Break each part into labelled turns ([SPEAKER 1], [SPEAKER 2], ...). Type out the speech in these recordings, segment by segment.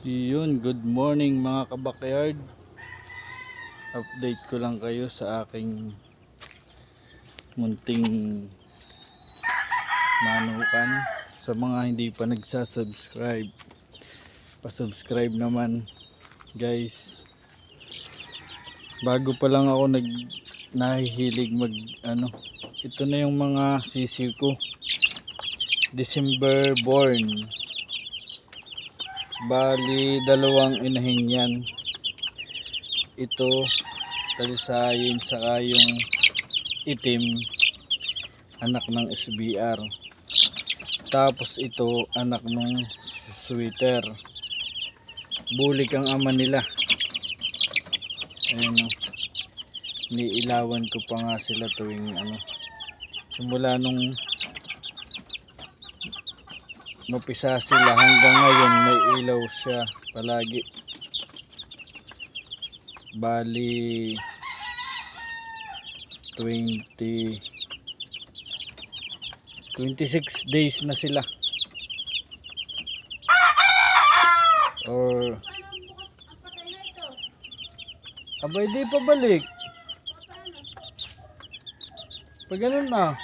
[SPEAKER 1] Yun, good morning mga kabakyard. Update ko lang kayo sa aking munting manukan. Sa mga hindi pa nagsasubscribe, pasubscribe naman guys. Bago pa lang ako nahihilig mag ito na yung mga sisiw ko. December born. Bali, dalawang inahin yan. Ito, kalisayin, saka yung itim, anak ng SBR. Tapos ito, anak ng sweater. Bulik ang ama nila. Ayan o. Niilawan ko pa nga sila tuwing simula nung napisa sila hanggang ngayon may ilaw siya palagi. Bali 26 days na sila, or abay di pa balik pag ganun na.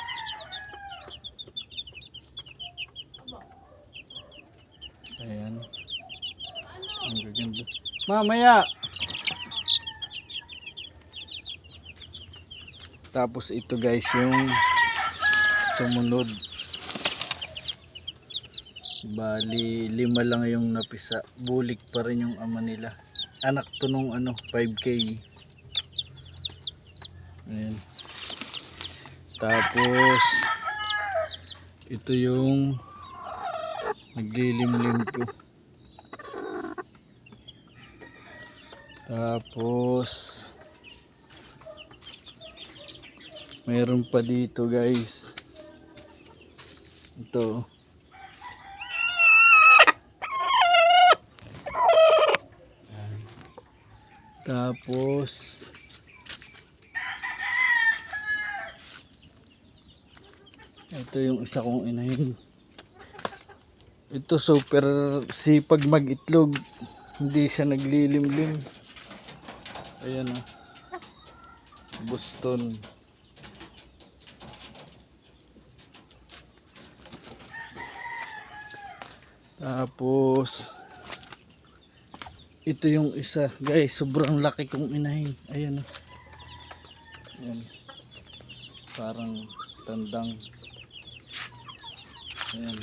[SPEAKER 1] Ayan, ang gaganda mamaya. Tapos ito guys yung sumunod. Bali 5 lang yung napisa. Bulik pa rin yung ama nila. Anak to nung 5K. Ayan. Tapos ito yung naglilimlim ko. Tapos mayroon pa dito guys. Ito. Tapos ito yung isa kong inahin. Ito super sipag mag-itlog. Hindi siya naglilimlim. Ayan o. Boston. Tapos ito yung isa guys, sobrang laki kong inahin. Ayan o. Ayan. Parang tandang. Ayan.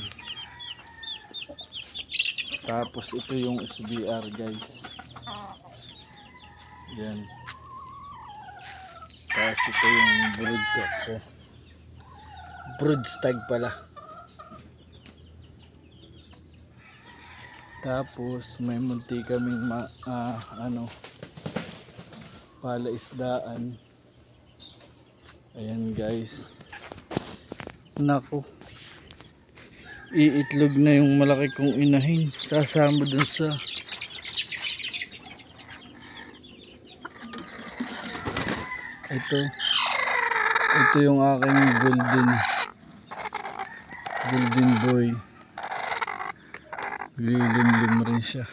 [SPEAKER 1] Tapos ito yung SBR guys. Ayan. Tapos ito yung brood ko. Brood stag pala. Tapos may munti kaming palaisdaan. Ayan guys. Nako. Iitlog na yung malaki kong inahin. Sasama dun sa ito yung aking golden boy. Lilim rin siya.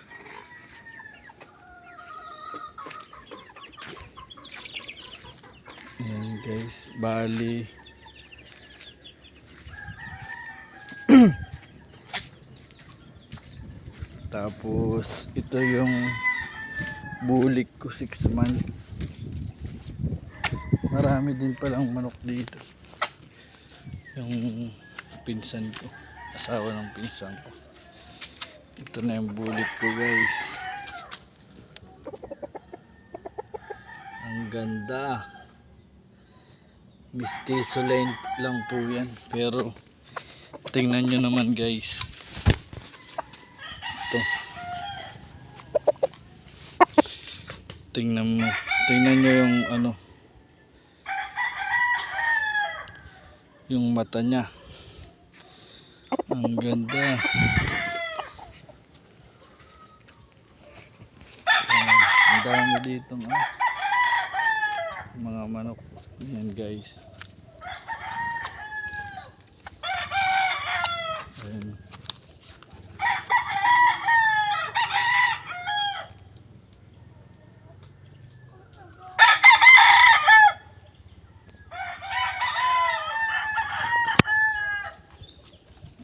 [SPEAKER 1] Ayan guys, bali tapos ito yung bulik ko 6 months. Marami din palang manok dito. Yung pinsan ko, asawa ng pinsan ko. Ito na yung bulik ko guys. Ang ganda. Mestizo line lang po yan. Pero tingnan nyo naman guys. Ito. Tingnan nyo yung yung mata nya. Ang ganda. Ang dami dito mga manok. Ayan guys. Ayan.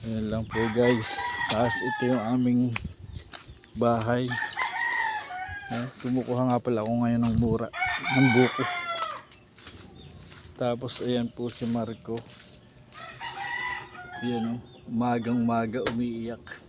[SPEAKER 1] Ayan lang po guys. Tapos ito yung aming bahay. Ayan, kumukuha nga pala ako ngayon ng mura ng buko. Tapos ayan po si Marco. Ayan o, umagang umiiyak.